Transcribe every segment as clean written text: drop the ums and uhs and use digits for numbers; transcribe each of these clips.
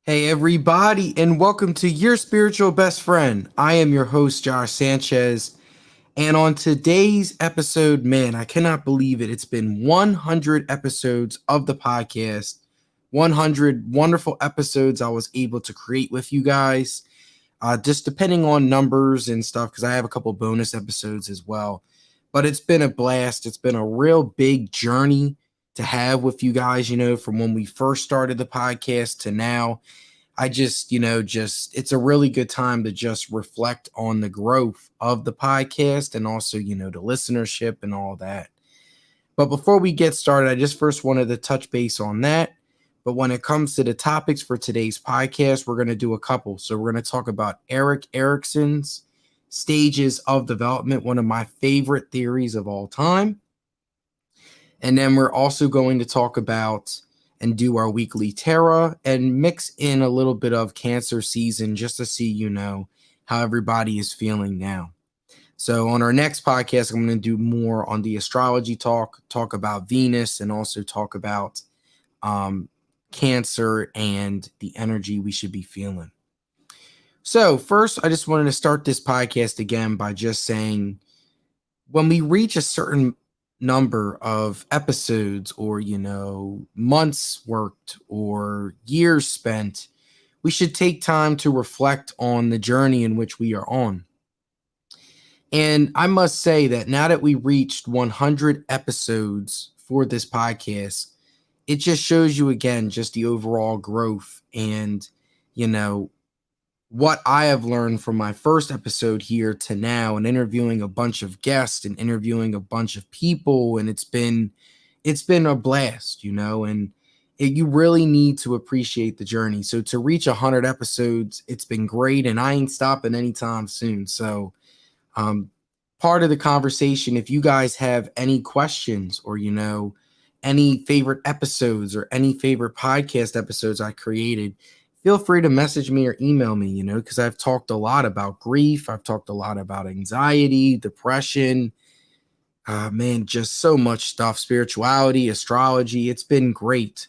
Hey, everybody, and welcome to Your Spiritual Best Friend. I am your host, Josh Sanchez. And on today's episode, man, I cannot believe it. It's been 100 episodes of the podcast, 100 wonderful episodes I was able to create with you guys, just depending on numbers and stuff, because I have a couple bonus episodes as well. But it's been a blast. It's been a real big journey to have with you guys, from when we first started the podcast to now. I just, it's a really good time to just reflect on the growth of the podcast and also, the listenership and all that. But before we get started, I just first wanted to touch base on that. But when it comes to the topics for today's podcast, we're going to do a couple. So we're going to talk about Erik Erikson's stages of development, one of my favorite theories of all time. And then we're also going to talk about and do our weekly tarot and mix in a little bit of Cancer season just to see, how everybody is feeling now. So on our next podcast, I'm going to do more on the astrology talk about Venus, and also talk about Cancer and the energy we should be feeling. So first, I just wanted to start this podcast again by just saying, when we reach a certain number of episodes or, months worked or years spent, we should take time to reflect on the journey in which we are on. And I must say that now that we reached 100 episodes for this podcast, it just shows you again just the overall growth and, what I have learned from my first episode here to now, and interviewing a bunch of guests and interviewing a bunch of people. And it's been a blast, and you really need to appreciate the journey. So to reach 100 episodes, it's been great, and I ain't stopping anytime soon. So part of the conversation, if you guys have any questions or, any favorite episodes or any favorite podcast episodes I created, feel free to message me or email me, because I've talked a lot about grief. I've talked a lot about anxiety, depression, man, just so much stuff, spirituality, astrology. It's been great.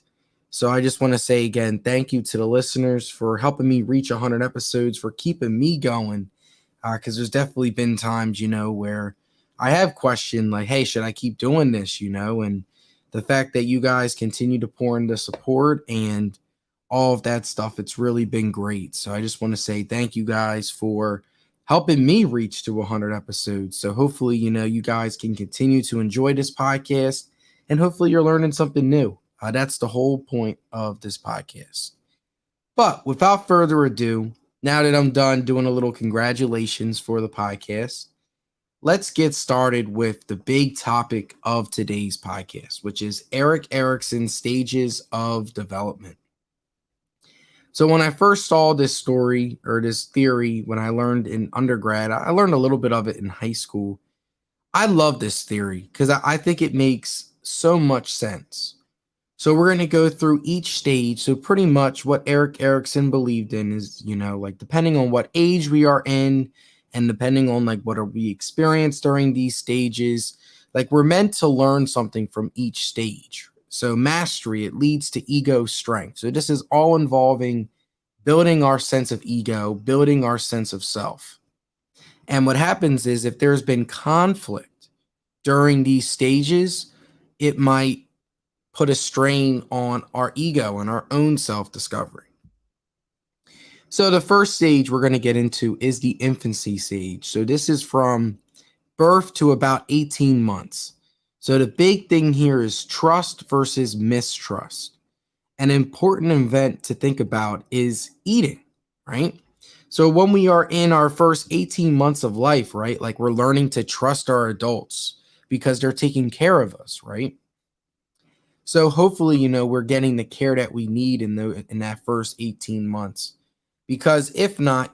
So I just want to say again, thank you to the listeners for helping me reach 100 episodes, for keeping me going. Because there's definitely been times, where I have questioned, like, hey, should I keep doing this, and the fact that you guys continue to pour in the support and all of that stuff, it's really been great. So I just want to say thank you guys for helping me reach to 100 episodes. So hopefully, you guys can continue to enjoy this podcast, and hopefully you're learning something new. That's the whole point of this podcast. But without further ado, now that I'm done doing a little congratulations for the podcast, let's get started with the big topic of today's podcast, which is Erik Erikson's stages of development. So when I first saw this story or this theory, when I learned in undergrad, I learned a little bit of it in high school. I love this theory because I think it makes so much sense. So we're going to go through each stage. So pretty much what Erik Erikson believed in is, like depending on what age we are in and depending on like what we experience during these stages, like we're meant to learn something from each stage. So mastery, it leads to ego strength. So this is all involving building our sense of ego, building our sense of self. And what happens is if there's been conflict during these stages, it might put a strain on our ego and our own self-discovery. So the first stage we're going to get into is the infancy stage. So this is from birth to about 18 months. So the big thing here is trust versus mistrust. An important event to think about is eating, right? So when we are in our first 18 months of life, right, like we're learning to trust our adults because they're taking care of us, right? So hopefully, we're getting the care that we need in that first 18 months. Because if not,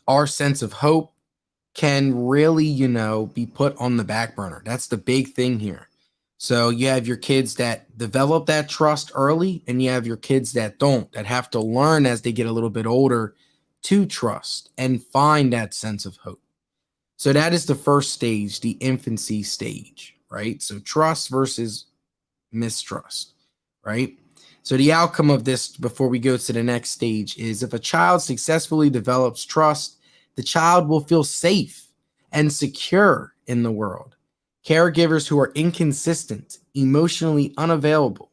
our sense of hope can really, be put on the back burner. That's the big thing here. So you have your kids that develop that trust early, and you have your kids that don't, that have to learn as they get a little bit older to trust and find that sense of hope. So that is the first stage, the infancy stage, right? So trust versus mistrust, right? So the outcome of this before we go to the next stage is if a child successfully develops trust, the child will feel safe and secure in the world. Caregivers who are inconsistent, emotionally unavailable,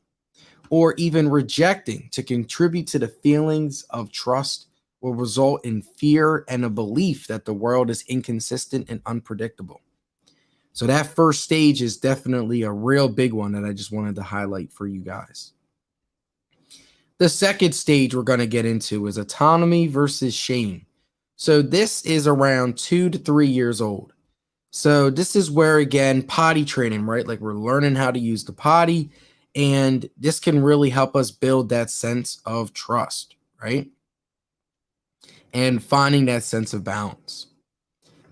or even rejecting to contribute to the feelings of trust will result in fear and a belief that the world is inconsistent and unpredictable. So that first stage is definitely a real big one that I just wanted to highlight for you guys. The second stage we're going to get into is autonomy versus shame. So this is around 2 to 3 years old. So this is where, again, potty training, right? Like we're learning how to use the potty, and this can really help us build that sense of trust, right? And finding that sense of balance.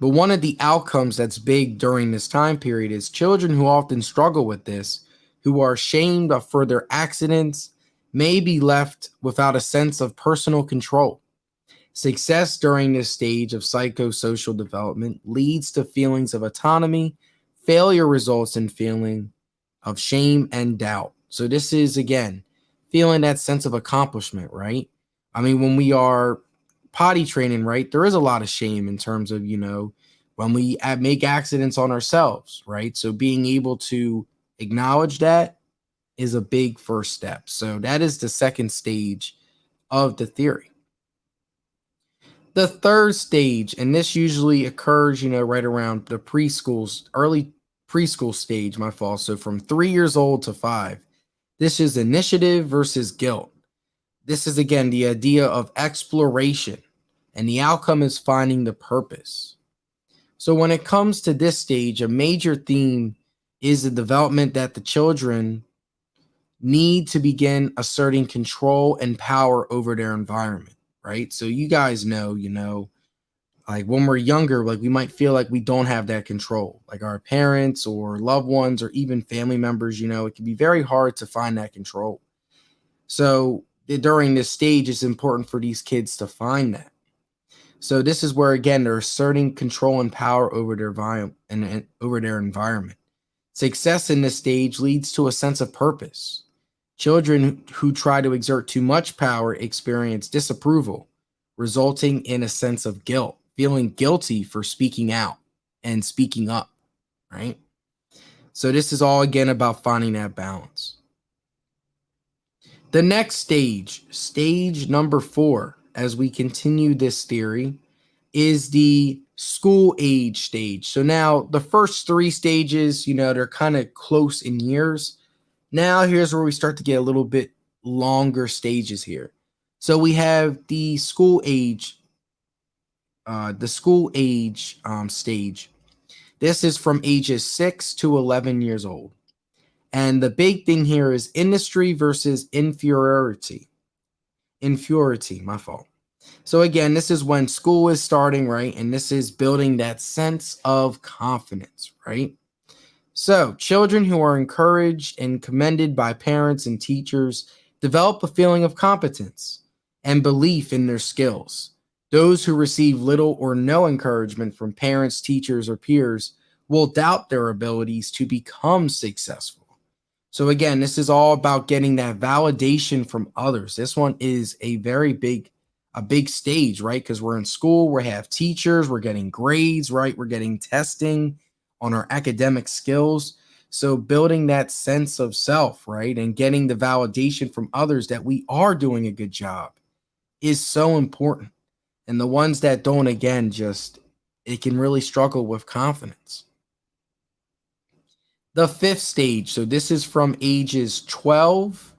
But one of the outcomes that's big during this time period is children who often struggle with this, who are shamed of further accidents, may be left without a sense of personal control. Success during this stage of psychosocial development leads to feelings of autonomy. Failure results in feeling of shame and doubt. So this is, again, feeling that sense of accomplishment, right? I mean, when we are potty training, right, there is a lot of shame in terms of, when we make accidents on ourselves, right? So being able to acknowledge that is a big first step. So that is the second stage of the theory. The third stage, and this usually occurs, right around the early preschool stage, my fault. So from 3 years old to 5, this is initiative versus guilt. This is, again, the idea of exploration, and the outcome is finding the purpose. So when it comes to this stage, a major theme is the development that the children need to begin asserting control and power over their environment, right? So you guys know, like when we're younger, like we might feel like we don't have that control, like our parents or loved ones or even family members, it can be very hard to find that control. So during this stage, it's important for these kids to find that. So this is where, again, they're asserting control and power over their environment and over their environment. Success in this stage leads to a sense of purpose. Children who try to exert too much power experience disapproval, resulting in a sense of guilt, feeling guilty for speaking out and speaking up, right? So this is all, again, about finding that balance. The next stage, stage number 4, as we continue this theory, is the school age stage. So now the first 3 stages, they're kind of close in years. Now here's where we start to get a little bit longer stages here. So we have the school age stage. This is from ages 6 to 11 years old. And the big thing here is industry versus inferiority. Inferiority, my fault. So again, this is when school is starting, right? And this is building that sense of confidence, right? So children who are encouraged and commended by parents and teachers develop a feeling of competence and belief in their skills. Those who receive little or no encouragement from parents, teachers, or peers will doubt their abilities to become successful. So again, this is all about getting that validation from others. This one is a big stage, right? Because we're in school, we have teachers, we're getting grades, right? We're getting testing on our academic skills. So building that sense of self, right? And getting the validation from others that we are doing a good job is so important. And the ones that don't, again, it can really struggle with confidence. The 5th stage, so this is from ages 12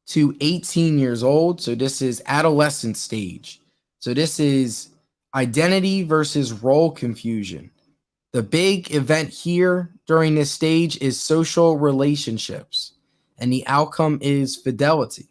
to 18 years old. So this is adolescent stage. So this is identity versus role confusion. The big event here during this stage is social relationships, and the outcome is fidelity.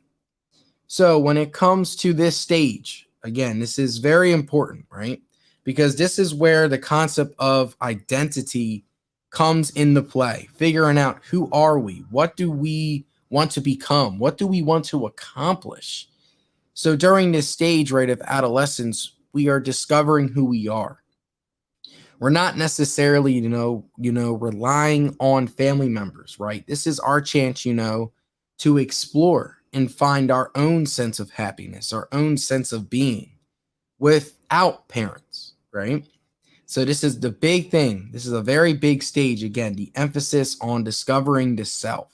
So when it comes to this stage, again, this is very important, right? Because this is where the concept of identity comes into play, figuring out who are we? What do we want to become? What do we want to accomplish? So during this stage, right, of adolescence, we are discovering who we are. We're not necessarily, relying on family members, right? This is our chance, to explore and find our own sense of happiness, our own sense of being without parents, right? So this is the big thing. This is a very big stage. Again, the emphasis on discovering the self.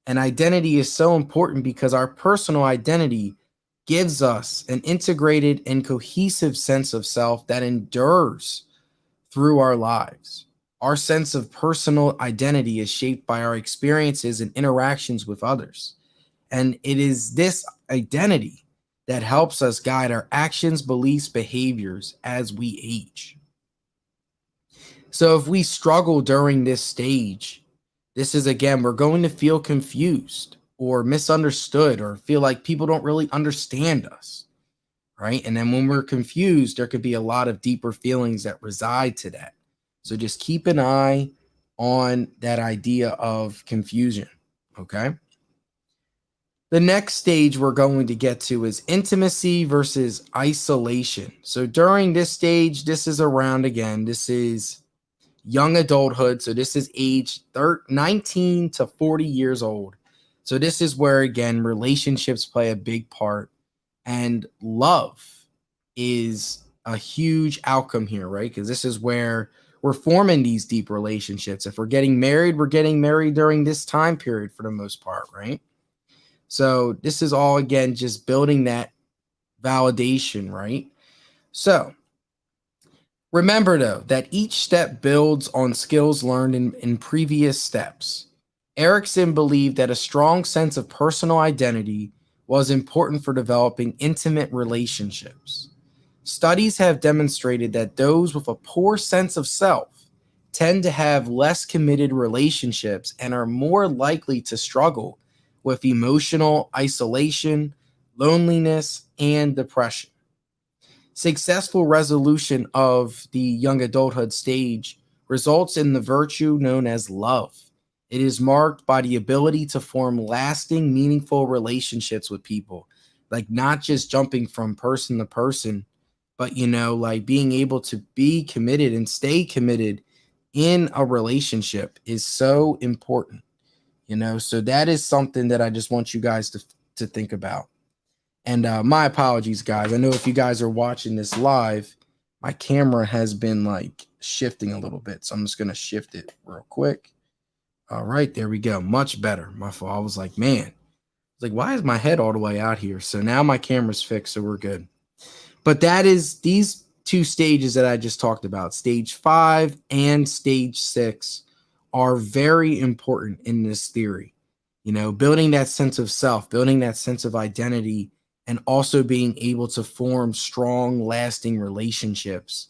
And identity is so important because our personal identity gives us an integrated and cohesive sense of self that endures through our lives. Our sense of personal identity is shaped by our experiences and interactions with others. And it is this identity that helps us guide our actions, beliefs, behaviors as we age. So if we struggle during this stage, this is again, we're going to feel confused or misunderstood or feel like people don't really understand us, right? And then when we're confused, there could be a lot of deeper feelings that reside to that. So just keep an eye on that idea of confusion, okay? The next stage we're going to get to is intimacy versus isolation. So during this stage, this is around again, this is young adulthood. So this is age 19 to 40 years old. So this is where, again, relationships play a big part and love is a huge outcome here, right? Because this is where we're forming these deep relationships. If we're getting married during this time period for the most part, right? So this is all, again, just building that validation, right? So remember, though, that each step builds on skills learned in previous steps. Erikson believed that a strong sense of personal identity was important for developing intimate relationships. Studies have demonstrated that those with a poor sense of self tend to have less committed relationships and are more likely to struggle with emotional isolation, loneliness, and depression. Successful resolution of the young adulthood stage results in the virtue known as love. It is marked by the ability to form lasting, meaningful relationships with people, like not just jumping from person to person, but like being able to be committed and stay committed in a relationship is so important. So that is something that I just want you guys to think about. And my apologies, guys. I know if you guys are watching this live, my camera has been like shifting a little bit. So I'm just going to shift it real quick. All right, there we go. Much better. My fault. I was like, man, why is my head all the way out here? So now my camera's fixed, so we're good. But that is these two stages that I just talked about, stage 5 and stage 6, are very important in this theory. Building that sense of self, building that sense of identity, and also being able to form strong, lasting relationships.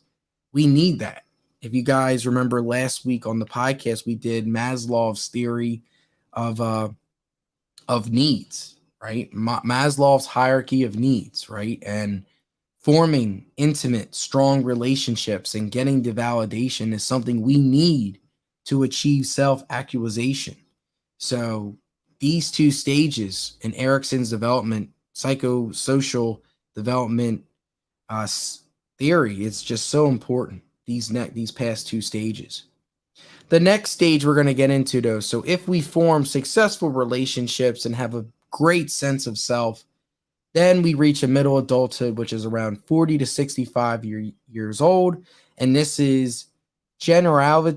We need that. If you guys remember last week on the podcast, we did Maslow's theory of needs, right? Maslow's hierarchy of needs, right? And forming intimate, strong relationships and getting the validation is something we need to achieve self-actualization. So these two stages in Erikson's development, psychosocial development theory, it's just so important, these past two stages. The next stage we're going to get into, though, so if we form successful relationships and have a great sense of self, then we reach a middle adulthood, which is around 40 to 65 years old. And this is generality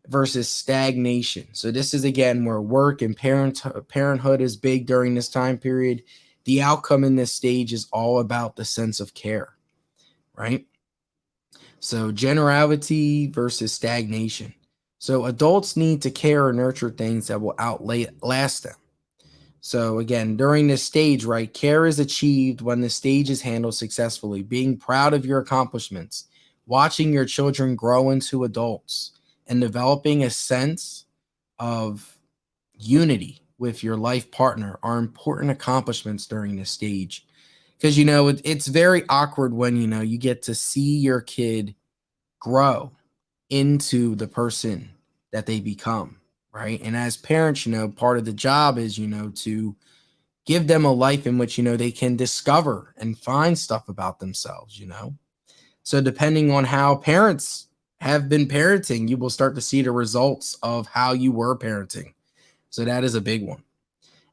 versus stagnation. So this is, again, where work and parenthood is big during this time period. The outcome in this stage is all about the sense of care, right? So generality versus stagnation. So adults need to care or nurture things that will outlast them. So again, during this stage, right, care is achieved when the stage is handled successfully, being proud of your accomplishments, watching your children grow into adults, and developing a sense of unity with your life partner are important accomplishments during this stage. Because, it's very awkward when, you get to see your kid grow into the person that they become, right? And as parents, part of the job is, to give them a life in which, they can discover and find stuff about themselves, So depending on how parents have been parenting, you will start to see the results of how you were parenting. So that is a big one.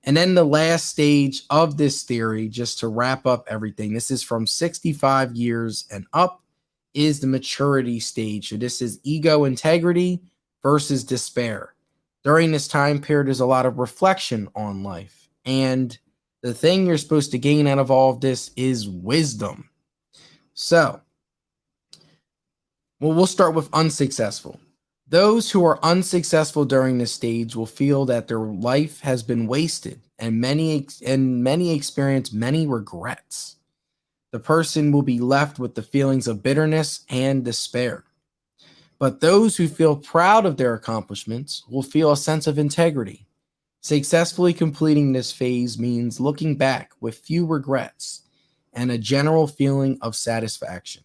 And then the last stage of this theory, just to wrap up everything, this is from 65 years and up, is the maturity stage. So this is ego integrity versus despair. During this time period, there's a lot of reflection on life. And the thing you're supposed to gain out of all of this is wisdom. So, well, we'll start with unsuccessful. Those who are unsuccessful during this stage will feel that their life has been wasted, and many experience many regrets. The person will be left with the feelings of bitterness and despair. But those who feel proud of their accomplishments will feel a sense of integrity. Successfully completing this phase means looking back with few regrets and a general feeling of satisfaction.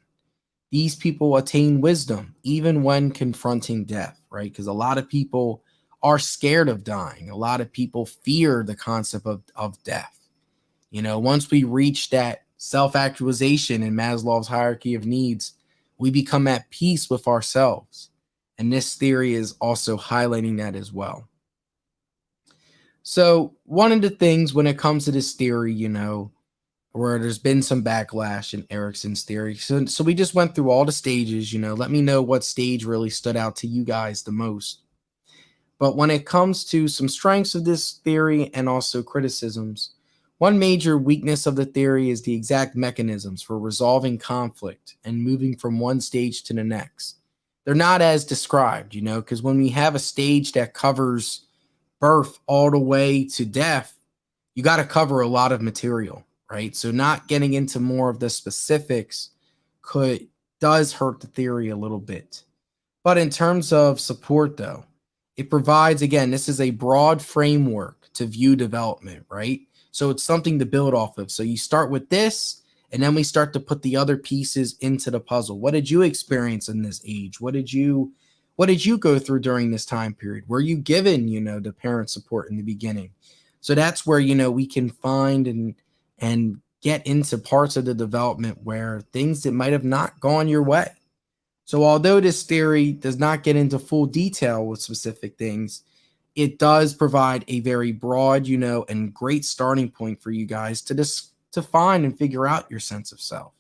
These people attain wisdom even when confronting death, right? Because a lot of people are scared of dying. A lot of people fear the concept of death. Once we reach that self-actualization in Maslow's hierarchy of needs, we become at peace with ourselves. And this theory is also highlighting that as well. So one of the things when it comes to this theory, where there's been some backlash in Erikson's theory. So we just went through all the stages, let me know what stage really stood out to you guys the most. But when it comes to some strengths of this theory and also criticisms, one major weakness of the theory is the exact mechanisms for resolving conflict and moving from one stage to the next. They're not as described, because when we have a stage that covers birth all the way to death, you got to cover a lot of material, right? So not getting into more of the specifics does hurt the theory a little bit. But in terms of support, though, it provides, again, this is a broad framework to view development, right? So it's something to build off of. So you start with this, and then we start to put the other pieces into the puzzle. What did you experience in this age? What did you go through during this time period? Were you given, the parent support in the beginning? So that's where, we can find and get into parts of the development where things that might have not gone your way. So although this theory does not get into full detail with specific things, it does provide a very broad, and great starting point for you guys to find and figure out your sense of self.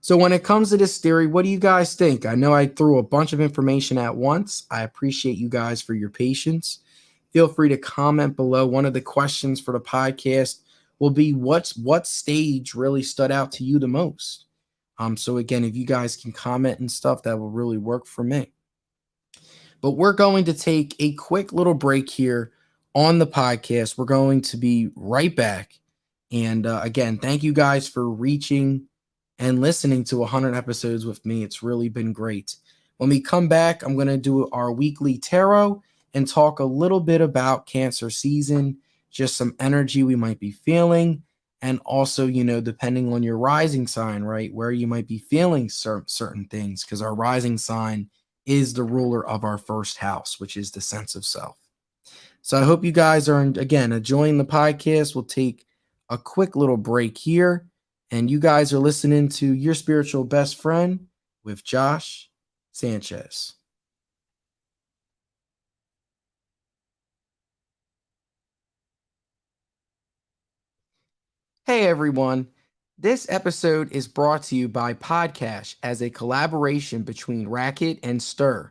So when it comes to this theory, what do you guys think? I know I threw a bunch of information at once. I appreciate you guys for your patience. Feel free to comment below. One of the questions for the podcast will be what stage really stood out to you the most? So again, if you guys can comment and stuff, that will really work for me. But we're going to take a quick little break here on the podcast. We're going to be right back. And again, thank you guys for reaching and listening to 100 episodes with me. It's really been great. When we come back, I'm going to do our weekly tarot and talk a little bit about Cancer season, just some energy we might be feeling. And also, depending on your rising sign, right, where you might be feeling certain things, because our rising sign is the ruler of our first house, which is the sense of self. So I hope you guys are, again, enjoying the podcast. We'll take a quick little break here. And you guys are listening to Your Spiritual Best Friend with Josh Sanchez. Hey everyone, this episode is brought to you by Podcash as a collaboration between Racket and Stir.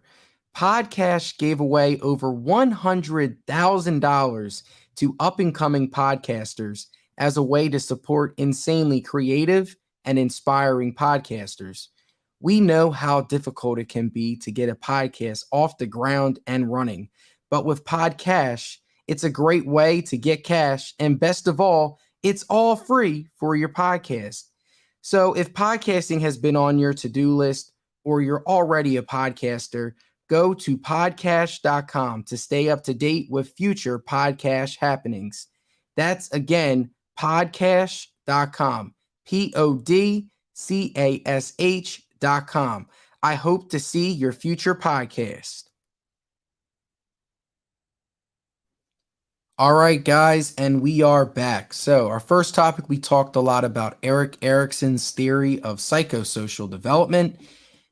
Podcash gave away over $100,000 to up-and-coming podcasters as a way to support insanely creative and inspiring podcasters. We know how difficult it can be to get a podcast off the ground and running, but with Podcash, it's a great way to get cash, and best of all, it's all free for your podcast. So if podcasting has been on your to-do list or you're already a podcaster, go to podcast.com to stay up to date with future podcast happenings. That's again, podcast.com, podcash.com. I hope to see your future podcast. All right, guys, and we are back. So our first topic, we talked a lot about Erik Erikson's theory of psychosocial development.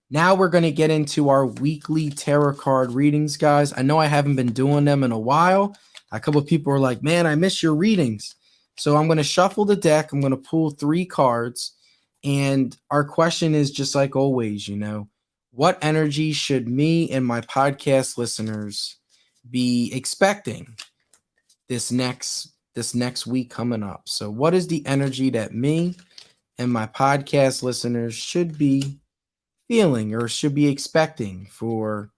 Now we're going to get into our weekly tarot card readings, guys. I know I haven't been doing them in a while, A couple of people are like, man, I miss your readings. So I'm going to shuffle the deck. I'm going to pull 3 cards. And our question is just like always, what energy should me and my podcast listeners be expecting this next week coming up? So what is the energy that me and my podcast listeners should be feeling or should be expecting for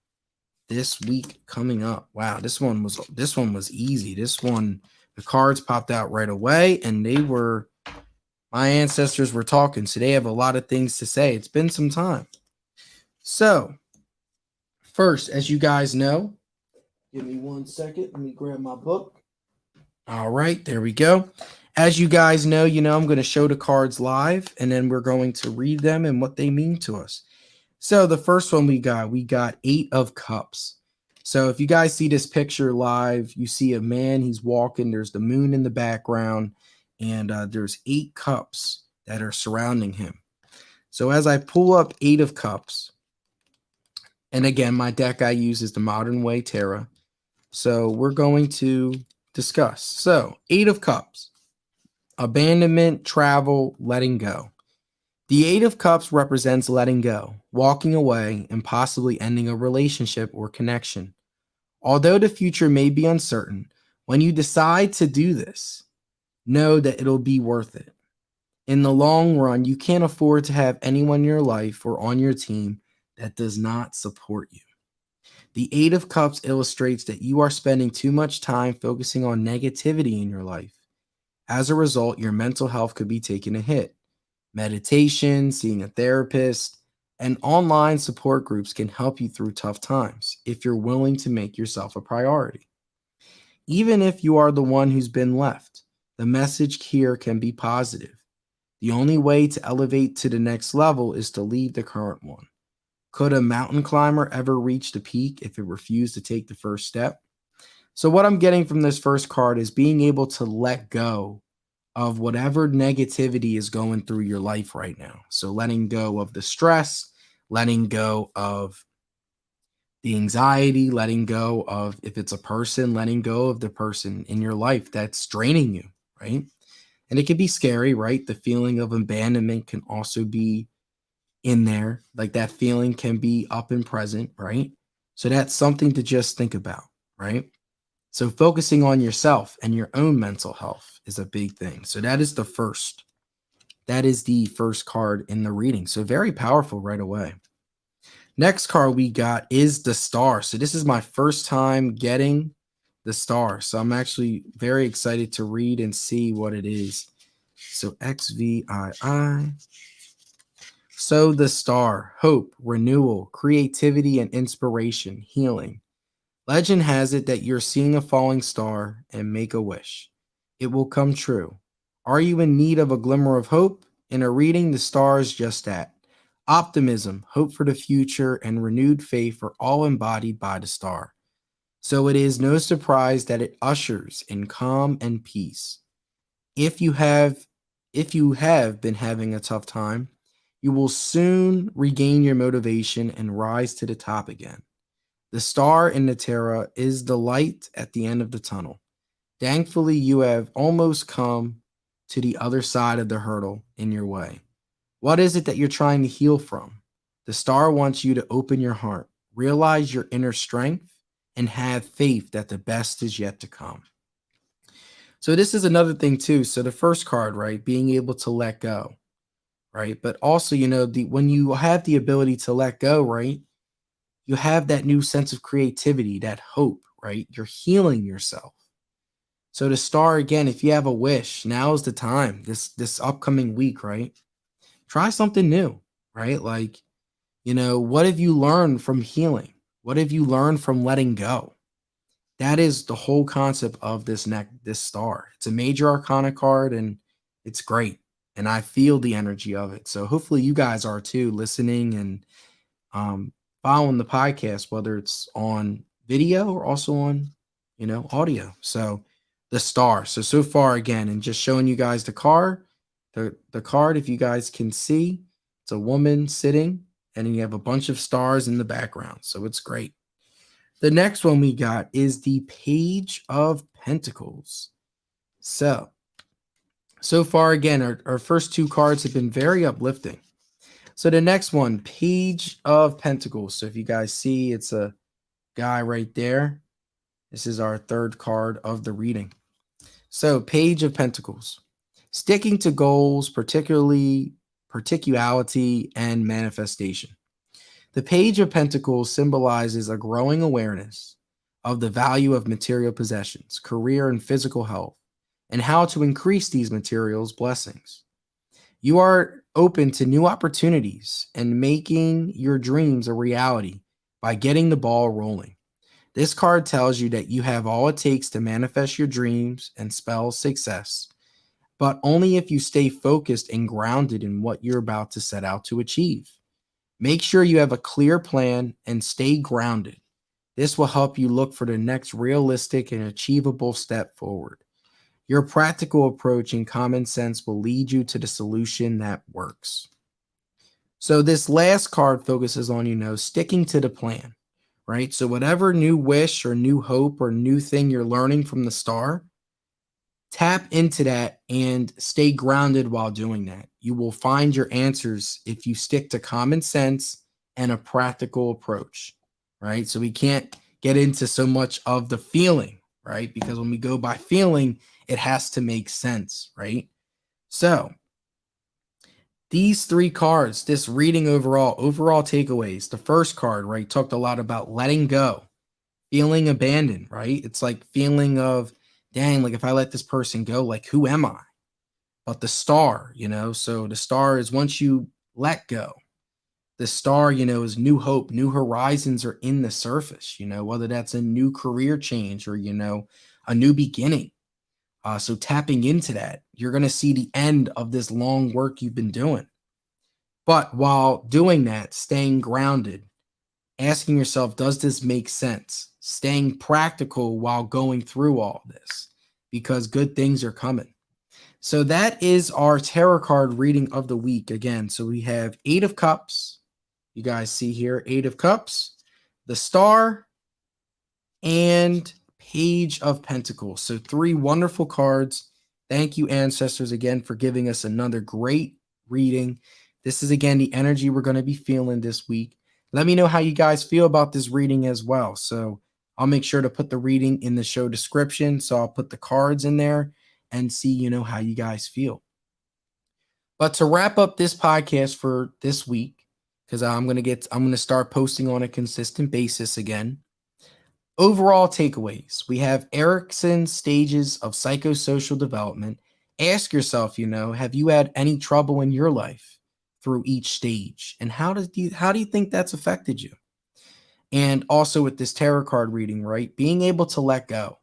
this week coming up? Wow, this one was easy. This one, the cards popped out right away, and my ancestors were talking, so they have a lot of things to say. It's been some time. So first, as you guys know, give me 1 second. Let me grab my book. All right, there we go. As you guys know, I'm going to show the cards live, and then we're going to read them and what they mean to us. So the first one we got 8 of Cups. So if you guys see this picture live, you see a man, he's walking, there's the moon in the background, and there's 8 cups that are surrounding him. So as I pull up 8 of Cups, and again, my deck I use is the Modern Way Tarot. So we're going to discuss. So 8 of Cups, abandonment, travel, letting go. The 8 of Cups represents letting go, walking away, and possibly ending a relationship or connection. Although the future may be uncertain, when you decide to do this, know that it'll be worth it. In the long run, you can't afford to have anyone in your life or on your team that does not support you. The 8 of Cups illustrates that you are spending too much time focusing on negativity in your life. As a result, your mental health could be taking a hit. Meditation, seeing a therapist, and online support groups can help you through tough times if you're willing to make yourself a priority. Even if you are the one who's been left, the message here can be positive. The only way to elevate to the next level is to leave the current one. Could a mountain climber ever reach the peak if it refused to take the first step? So what I'm getting from this first card is being able to let go of whatever negativity is going through your life right now. So letting go of the stress, letting go of the anxiety, letting go of, if it's a person, letting go of the person in your life that's draining you, right? And it can be scary, right? The feeling of abandonment can also be in there. Like that feeling can be up and present, right? So that's something to just think about, right? So focusing on yourself and your own mental health is a big thing. So that is the first card in the reading. So very powerful right away. Next card we got is the Star. So this is my first time getting the Star. So I'm actually very excited to read and see what it is. So XVII. So the Star, hope, renewal, creativity, and inspiration, healing. Legend has it that you're seeing a falling star and make a wish. It will come true. Are you in need of a glimmer of hope? In a reading, the star is just that. Optimism, hope for the future, and renewed faith are all embodied by the star. So it is no surprise that it ushers in calm and peace. If you have been having a tough time, you will soon regain your motivation and rise to the top again. The star in the tarot is the light at the end of the tunnel. Thankfully, you have almost come to the other side of the hurdle in your way. What is it that you're trying to heal from? The star wants you to open your heart, realize your inner strength, and have faith that the best is yet to come. So this is another thing too. So the first card, right, being able to let go, right? But also, when you have the ability to let go, right, you have that new sense of creativity, that hope, right? You're healing yourself. So the star, again, if you have a wish, now is the time, this upcoming week, right? Try something new, right? Like, what have you learned from healing? What have you learned from letting go? That is the whole concept of this star. It's a major arcana card and it's great. And I feel the energy of it. So hopefully you guys are too, listening and following the podcast, whether it's on video or also on, audio. So the star. So far again, and just showing you guys the card, the card, if you guys can see, it's a woman sitting and you have a bunch of stars in the background. So it's great. The next one we got is the Page of Pentacles. So far, again, our first two cards have been very uplifting. So the next one, Page of Pentacles. So if you guys see, it's a guy right there. This is our third card of the reading. So Page of Pentacles. Sticking to goals, particularly particularity and manifestation. The Page of Pentacles symbolizes a growing awareness of the value of material possessions, career, and physical health, and how to increase these materials' blessings. You are open to new opportunities and making your dreams a reality by getting the ball rolling. This card tells you that you have all it takes to manifest your dreams and spell success, but only if you stay focused and grounded in what you're about to set out to achieve. Make sure you have a clear plan and stay grounded. This will help you look for the next realistic and achievable step forward. Your practical approach and common sense will lead you to the solution that works. So this last card focuses on, sticking to the plan, right? So whatever new wish or new hope or new thing you're learning from the star, tap into that and stay grounded while doing that. You will find your answers if you stick to common sense and a practical approach, right? So we can't get into so much of the feeling, right? Because when we go by feeling, it has to make sense, right? So these three cards, this reading overall takeaways. The first card, right, talked a lot about letting go, feeling abandoned, right? It's like feeling of, dang, like if I let this person go, like who am I? But the star, so the star is once you let go, the star, is new hope, new horizons are in the surface, whether that's a new career change or, a new beginning. So tapping into that, you're going to see the end of this long work you've been doing. But while doing that, staying grounded, asking yourself, does this make sense? Staying practical while going through all this, because good things are coming. So that is our tarot card reading of the week. Again, so we have 8 of Cups. You guys see here, 8 of Cups, the Star, and Page of Pentacles. So 3 wonderful cards. Thank you, ancestors, again, for giving us another great reading. This is, again, the energy we're going to be feeling this week. Let me know how you guys feel about this reading as well. So I'll make sure to put the reading in the show description. So I'll put the cards in there and see, how you guys feel. But to wrap up this podcast for this week, because I'm going to start posting on a consistent basis again. Overall takeaways. We have Erikson's stages of psychosocial development. Ask yourself, have you had any trouble in your life through each stage? And how do you think that's affected you? And also with this tarot card reading, right? Being able to let go.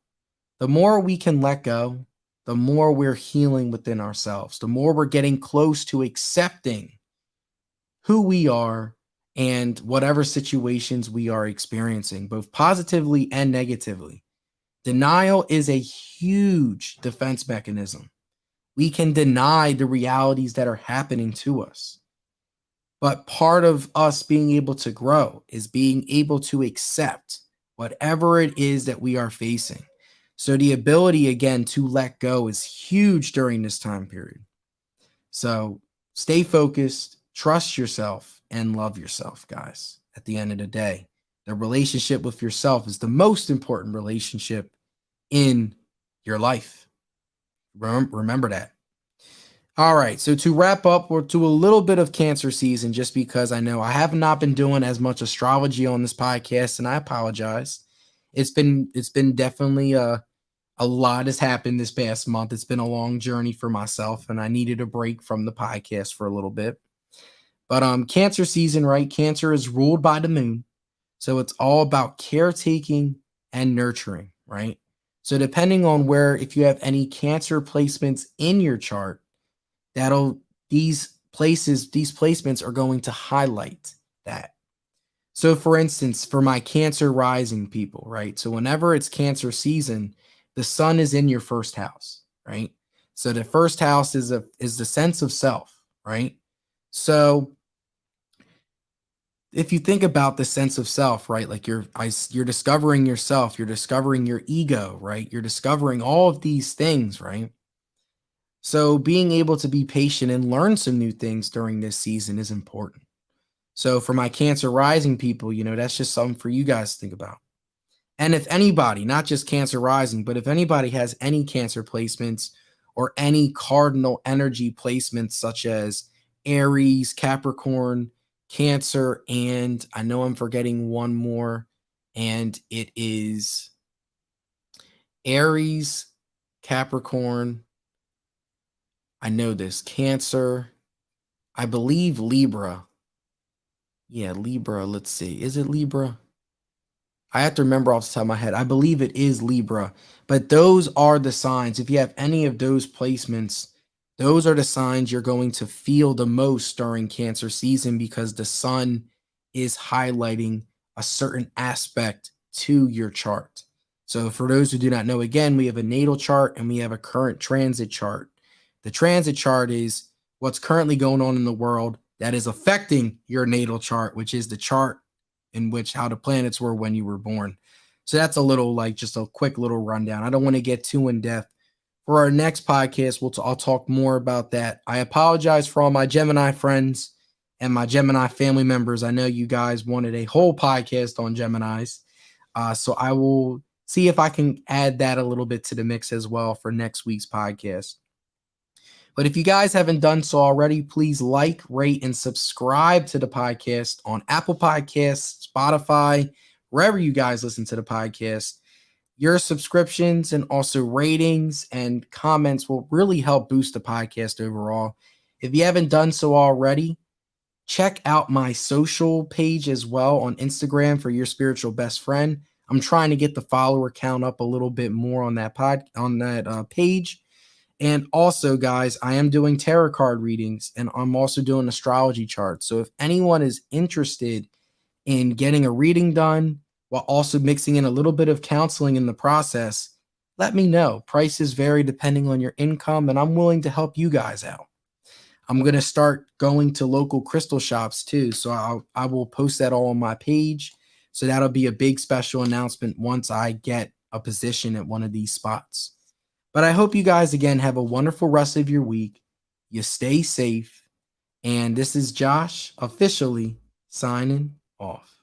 The more we can let go, the more we're healing within ourselves, the more we're getting close to accepting who we are and whatever situations we are experiencing, both positively and negatively. Denial is a huge defense mechanism. We can deny the realities that are happening to us. But part of us being able to grow is being able to accept whatever it is that we are facing. So the ability, again, to let go is huge during this time period. So stay focused, trust yourself, and love yourself, guys. At the end of the day, the relationship with yourself is the most important relationship in your life. Remember that. All right, so to wrap up, we're to a little bit of Cancer season, just because I know I have not been doing as much astrology on this podcast, and I apologize. It's been definitely a lot has happened this past month. It's been a long journey for myself, and I needed a break from the podcast for a little bit. But Cancer season, right? Cancer is ruled by the moon, so it's all about caretaking and nurturing, right? So depending on if you have any Cancer placements in your chart, these placements are going to highlight that. So for instance, for my Cancer rising people, right? So whenever it's Cancer season, the sun is in your first house, right? So the first house is the sense of self, right? So if you think about the sense of self, right? Like you're discovering yourself, you're discovering your ego, right? You're discovering all of these things, right? So being able to be patient and learn some new things during this season is important. So for my Cancer rising people, that's just something for you guys to think about. And if anybody, not just Cancer rising, but if anybody has any Cancer placements or any cardinal energy placements such as Aries, Capricorn, Cancer, and I know I'm forgetting one more, and it is Aries, Capricorn. I know this, Cancer, I believe Libra. Yeah, Libra. Let's see. Is it Libra? I have to remember off the top of my head. I believe it is Libra, but those are the signs. If you have any of those placements, those are the signs you're going to feel the most during Cancer season because the sun is highlighting a certain aspect to your chart. So, for those who do not know, again, we have a natal chart and we have a current transit chart. The transit chart is what's currently going on in the world that is affecting your natal chart, which is the chart in which how the planets were when you were born. So that's a little like just a quick little rundown. I don't want to get too in depth. For our next podcast, I'll talk more about that. I apologize for all my Gemini friends and my Gemini family members. I know you guys wanted a whole podcast on Geminis. So I will see if I can add that a little bit to the mix as well for next week's podcast. But if you guys haven't done so already, please like, rate, and subscribe to the podcast on Apple Podcasts, Spotify, wherever you guys listen to the podcast. Your subscriptions and also ratings and comments will really help boost the podcast overall. If you haven't done so already, check out my social page as well on Instagram for your spiritual best friend. I'm trying to get the follower count up a little bit more on that page. And also, guys, I am doing tarot card readings and I'm also doing astrology charts. So if anyone is interested in getting a reading done while also mixing in a little bit of counseling in the process, let me know. Prices vary depending on your income, and I'm willing to help you guys out. I'm going to start going to local crystal shops too. So I will post that all on my page. So that'll be a big special announcement once I get a position at one of these spots. But I hope you guys again have a wonderful rest of your week. You stay safe. And this is Josh officially signing off.